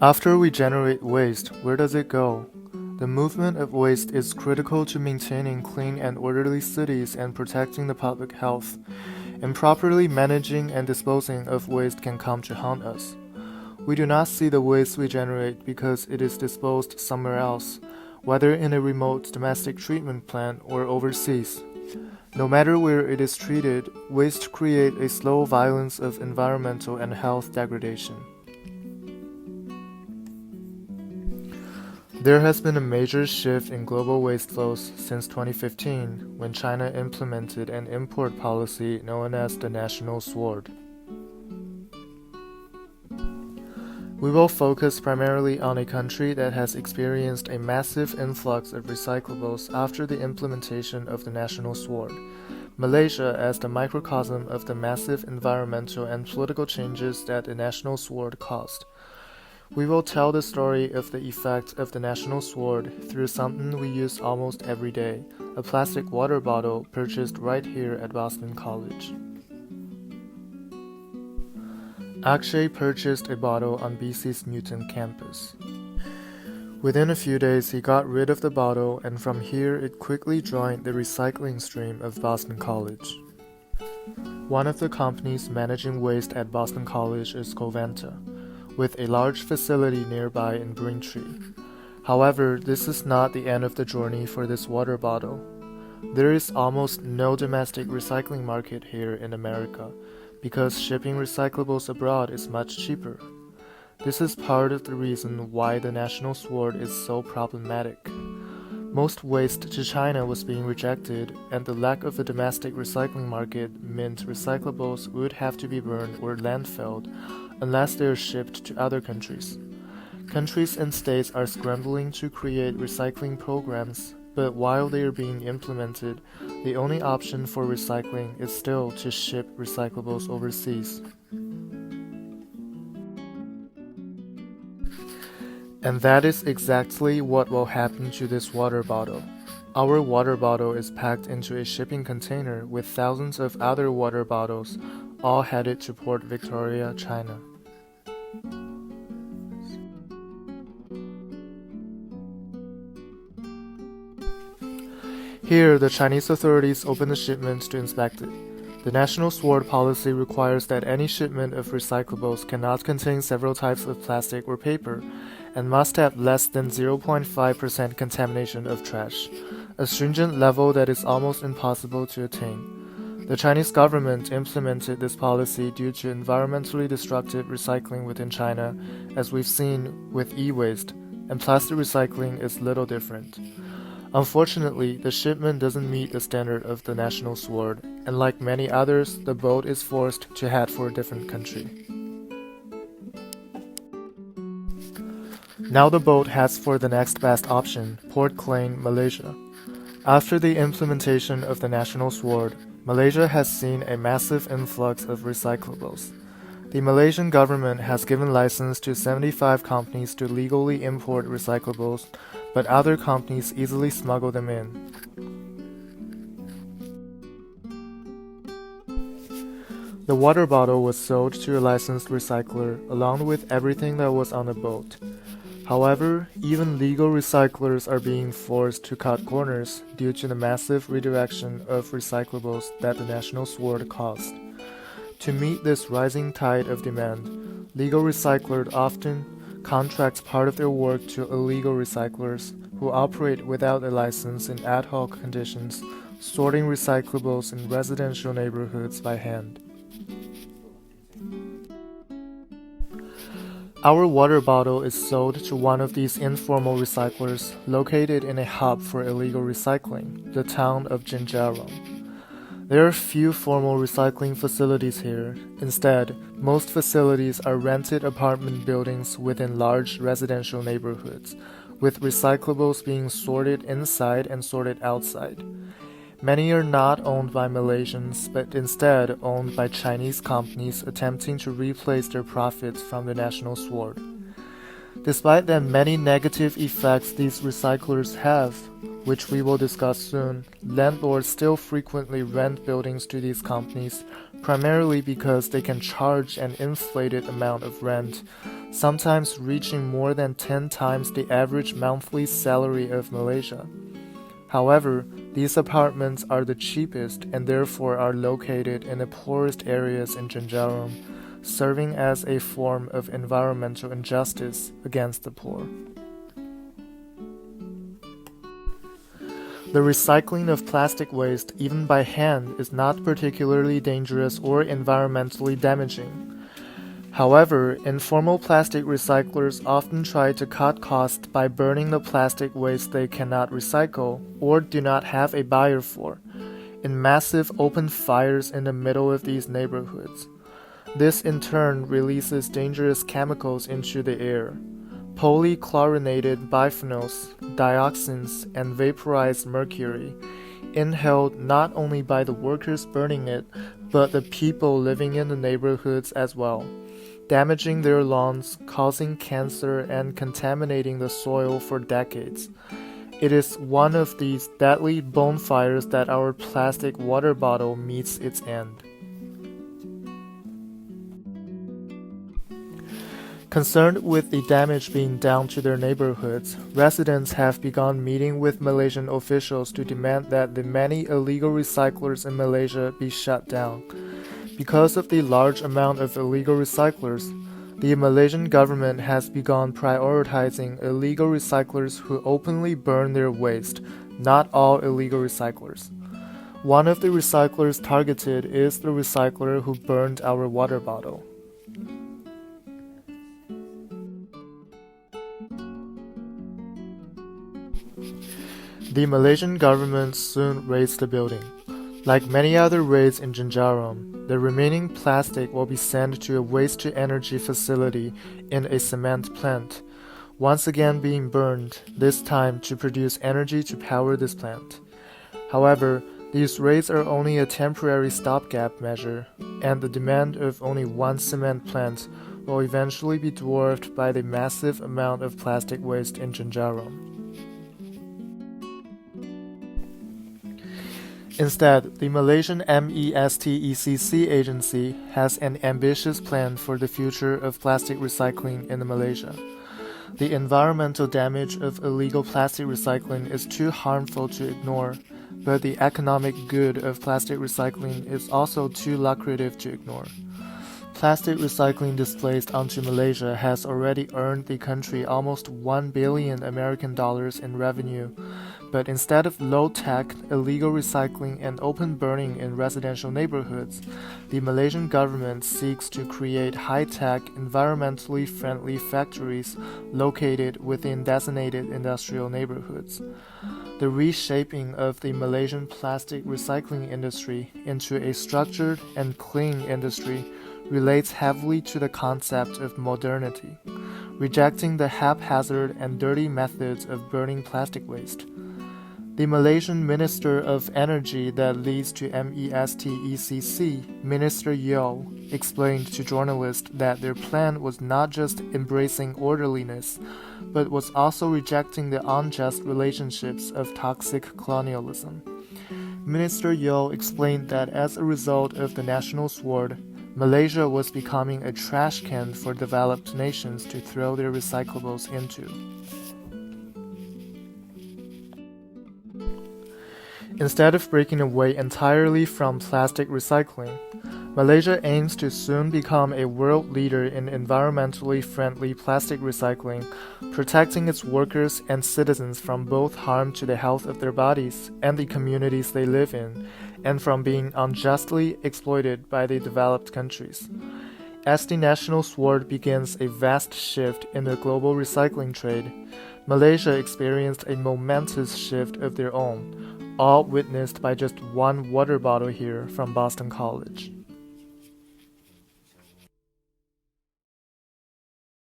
After we generate waste, where does it go? The movement of waste is critical to maintaining clean and orderly cities and protecting the public health. Improperly managing and disposing of waste can come to haunt us. We do not see the waste we generate because it is disposed somewhere else, whether in a remote domestic treatment plant or overseas. No matter where it is treated, waste creates a slow violence of environmental and health degradation. There has been a major shift in global waste flows since 2015, when China implemented an import policy known as the National Sword. We will focus primarily on a country that has experienced a massive influx of recyclables after the implementation of the National Sword, Malaysia as the microcosm of the massive environmental and political changes that the National Sword caused. We will tell the story of the effect of the National Sword through something we use almost every day, a plastic water bottle purchased right here at Boston College. Akshay purchased a bottle on BC's Newton campus. Within a few days, he got rid of the bottle, and from here it quickly joined the recycling stream of Boston College. One of the companies managing waste at Boston College is Covanta, with a large facility nearby in Braintree. However, this is not the end of the journey for this water bottle. There is almost no domestic recycling market here in America, because shipping recyclables abroad is much cheaper. This is part of the reason why the National Sword is so problematic. Most waste to China was being rejected, and the lack of a domestic recycling market meant recyclables would have to be burned or landfilled unless they are shipped to other countries. Countries and states are scrambling to create recycling programs, but while they are being implemented, the only option for recycling is still to ship recyclables overseas. And that is exactly what will happen to this water bottle. Our water bottle is packed into a shipping container with thousands of other water bottles, all headed to Port Victoria, China. Here, the Chinese authorities open the shipment to inspect it. The National Sword policy requires that any shipment of recyclables cannot contain several types of plastic or paper, and must have less than 0.5% contamination of trash, a stringent level that is almost impossible to attain. The Chinese government implemented this policy due to environmentally destructive recycling within China, as we've seen with e-waste, and plastic recycling is little different. Unfortunately, the shipment doesn't meet the standard of the National Sword, and like many others, the boat is forced to head for a different country. Now the boat heads for the next best option, Port Klang, Malaysia. After the implementation of the National Sword, Malaysia has seen a massive influx of recyclables. The Malaysian government has given license to 75 companies to legally import recyclables, but other companies easily smuggle them in. The water bottle was sold to a licensed recycler along with everything that was on the boat. However, even legal recyclers are being forced to cut corners due to the massive redirection of recyclables that the National Sword caused. To meet this rising tide of demand, legal recyclers often contract part of their work to illegal recyclers who operate without a license in ad hoc conditions, sorting recyclables in residential neighborhoods by hand. Our water bottle is sold to one of these informal recyclers located in a hub for illegal recycling, the town of Jiang. There are few formal recycling facilities here. Instead, most facilities are rented apartment buildings within large residential neighborhoods, with recyclables being sorted inside and sorted outside. Many are not owned by Malaysians, but instead owned by Chinese companies attempting to replace their profits from the National Sword. Despite the many negative effects these recyclers have, which we will discuss soon, landlords still frequently rent buildings to these companies, primarily because they can charge an inflated amount of rent, sometimes reaching more than 10 times the average monthly salary of Malaysia. However, these apartments are the cheapest and therefore are located in the poorest areas in Jenjarom, serving as a form of environmental injustice against the poor. The recycling of plastic waste, even by hand, is not particularly dangerous or environmentally damaging. However, informal plastic recyclers often try to cut costs by burning the plastic waste they cannot recycle or do not have a buyer for, in massive open fires in the middle of these neighborhoods. This in turn releases dangerous chemicals into the air. Polychlorinated biphenyls, dioxins, and vaporized mercury, inhaled not only by the workers burning it, but the people living in the neighborhoods as well, damaging their lawns, causing cancer, and contaminating the soil for decades. It is one of these deadly bonfires that our plastic water bottle meets its end. Concerned with the damage being done to their neighborhoods, residents have begun meeting with Malaysian officials to demand that the many illegal recyclers in Malaysia be shut down. Because of the large amount of illegal recyclers, the Malaysian government has begun prioritizing illegal recyclers who openly burn their waste, not all illegal recyclers. One of the recyclers targeted is the recycler who burned our water bottle. The Malaysian government soon razed the building. Like many other raids in Jenjarom, the remaining plastic will be sent to a waste-to-energy facility in a cement plant, once again being burned, this time to produce energy to power this plant. However, these raids are only a temporary stopgap measure, and the demand of only one cement plant will eventually be dwarfed by the massive amount of plastic waste in Jenjarom. Instead, the Malaysian MESTECC agency has an ambitious plan for the future of plastic recycling in Malaysia. The environmental damage of illegal plastic recycling is too harmful to ignore, but the economic good of plastic recycling is also too lucrative to ignore. Plastic recycling displaced onto Malaysia has already earned the country almost $1 billion in revenue, but instead of low-tech, illegal recycling and open burning in residential neighborhoods, the Malaysian government seeks to create high-tech, environmentally friendly factories located within designated industrial neighborhoods. The reshaping of the Malaysian plastic recycling industry into a structured and clean industry relates heavily to the concept of modernity, rejecting the haphazard and dirty methods of burning plastic waste. The Malaysian Minister of Energy that leads to MESTECC, Minister Yiheng, explained to journalists that their plan was not just embracing orderliness, but was also rejecting the unjust relationships of toxic colonialism. Minister Worl explained that as a result of the national sword, Malaysia was becoming a trash can for developed nations to throw their recyclables into. Instead of breaking away entirely from plastic recycling, Malaysia aims to soon become a world leader in environmentally friendly plastic recycling, protecting its workers and citizens from both harm to the health of their bodies and the communities they live in, and from being unjustly exploited by the developed countries. As the national sword begins a vast shift in the global recycling trade, Malaysia experienced a momentous shift of their own, all witnessed by just one water bottle here from Boston College.